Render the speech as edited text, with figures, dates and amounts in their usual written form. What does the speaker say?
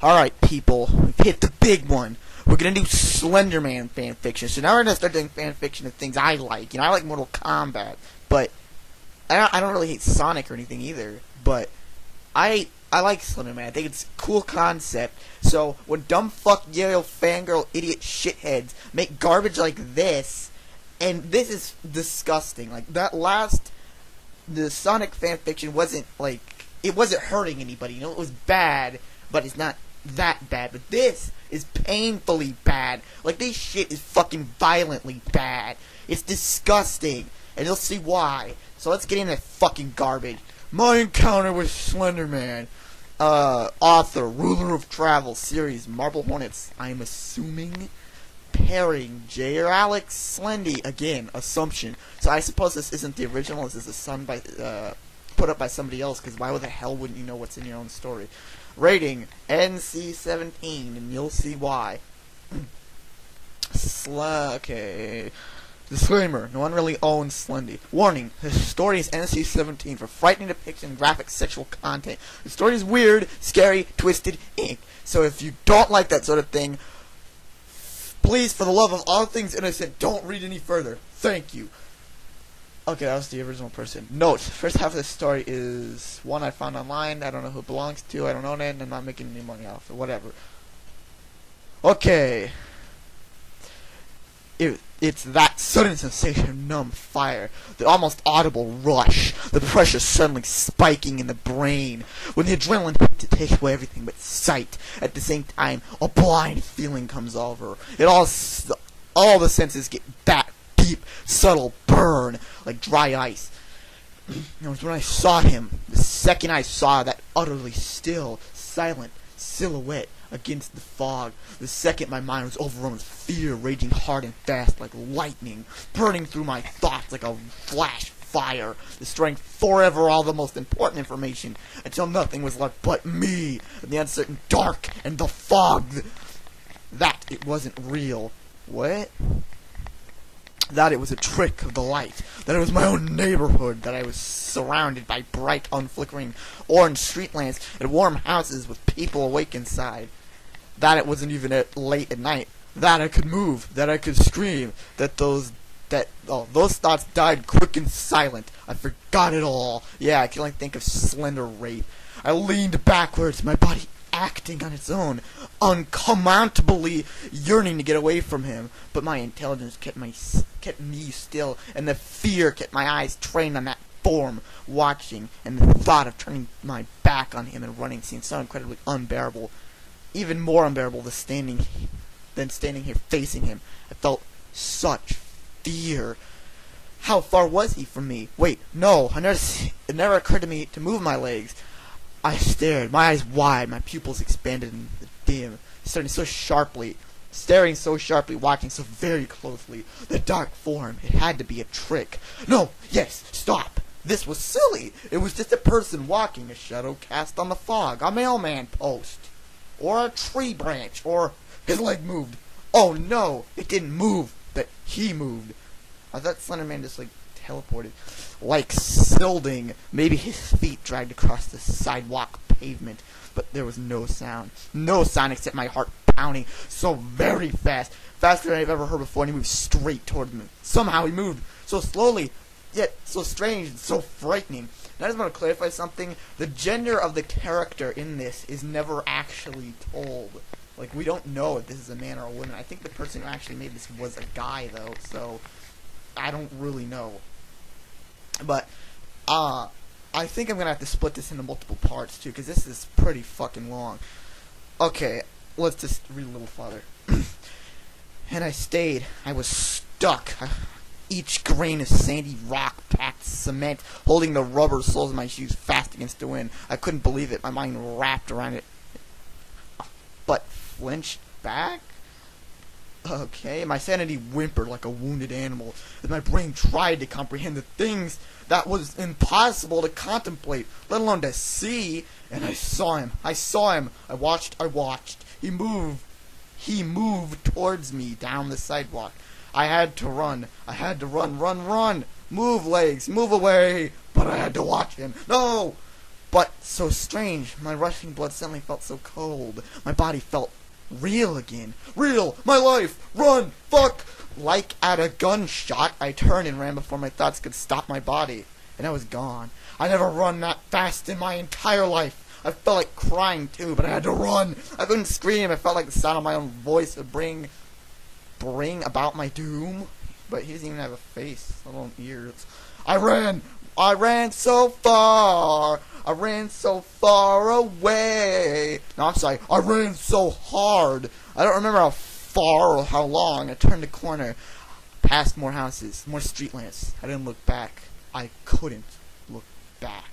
Alright, people, we've hit the big one. We're gonna do Slenderman fanfiction. So now we're gonna start doing fanfiction of things I like. You know, I like Mortal Kombat, but I don't really hate Sonic or anything either. But I like Slenderman. I think it's a cool concept. So when dumb fuck Yale fangirl idiot shitheads make garbage like this, and this is disgusting. Like the Sonic fanfiction wasn't like, it wasn't hurting anybody. You know, it was bad, but it's not that bad. But this is painfully bad. Like, this shit is fucking violently bad. It's disgusting, and you'll see why. So let's get into that fucking garbage. My encounter with Slenderman. Author, ruler of travel, series, Marble Hornets. I'm assuming pairing, J or Alex Slendy. Again, assumption. So I suppose this isn't the original. This is a son by put up by somebody else, because why the hell wouldn't you know what's in your own story? Rating, NC-17, and you'll see why. Okay. Disclaimer, no one really owns Slendy. Warning, this story is NC-17 for frightening depiction and graphic sexual content. The story is weird, scary, twisted, ink. So if you don't like that sort of thing, please, for the love of all things innocent, don't read any further. Thank you. Okay, that was the original person. Note, first half of the story is one I found online. I don't know who it belongs to. I don't own it, and I'm not making any money off it. Whatever. Okay. It's that sudden sensation of numb fire, the almost audible rush, the pressure suddenly spiking in the brain, when the adrenaline to take away everything but sight. At the same time, a blind feeling comes over. All the senses get that deep, subtle burn, like dry ice. It was when I saw him, the second I saw that utterly still, silent silhouette against the fog, the second my mind was overrun with fear, raging hard and fast like lightning, burning through my thoughts like a flash fire, destroying forever all the most important information, until nothing was left but me, and the uncertain dark, and the fog. That it wasn't real. What? That it was a trick of the light, that it was my own neighborhood, that I was surrounded by bright, unflickering orange street lamps and warm houses with people awake inside, that it wasn't even late at night, that I could move, that I could scream, that those thoughts died quick and silent. I forgot it all. Yeah, I can only think of slender rape. I leaned backwards, my body acting on its own, uncountably yearning to get away from him, but my intelligence kept me still, and the fear kept my eyes trained on that form, watching, and the thought of turning my back on him and running seemed so incredibly unbearable, even more unbearable than standing here facing him. I felt such fear. How far was he from me? Wait, no, it never occurred to me to move my legs. I stared, my eyes wide, my pupils expanded in the dim, staring so sharply, watching so very closely. The dark form, it had to be a trick. No, yes, stop. This was silly. It was just a person walking, a shadow cast on the fog, a mailman post, or a tree branch, or his leg moved. Oh no, it didn't move, but he moved. I thought Slenderman just teleported. Like Silding, maybe his feet dragged across the sidewalk pavement, but there was no sound. No sound except my heart pounding so very fast, faster than I've ever heard before, and he moved straight toward me. Somehow he moved so slowly, yet so strange and so frightening. And I just want to clarify something. The gender of the character in this is never actually told. Like, we don't know if this is a man or a woman. I think the person who actually made this was a guy, though, so I don't really know. But, I think I'm going to have to split this into multiple parts, too, because this is pretty fucking long. Okay, let's just read a little farther. And I stayed. I was stuck. Each grain of sandy rock packed cement, holding the rubber soles of my shoes fast against the wind. I couldn't believe it. My mind wrapped around it. But flinched back? Okay, my sanity whimpered like a wounded animal as my brain tried to comprehend the things that was impossible to contemplate, let alone to see. And I saw him. I watched. He moved towards me down the sidewalk. I had to run. Run. Move, legs, move away. But I had to watch him. No! But so strange, my rushing blood suddenly felt so cold. My body felt real again. Real! My life! Run! Fuck! Like at a gunshot, I turned and ran before my thoughts could stop my body. And I was gone. I never run that fast in my entire life. I felt like crying too, but I had to run. I couldn't scream. I felt like the sound of my own voice would bring about my doom. But he doesn't even have a face, let alone ears. I ran so far. I ran so far away. No, I'm sorry. I ran so hard. I don't remember how far or how long. I turned a corner, past more houses, more street lamps. I didn't look back. I couldn't look back.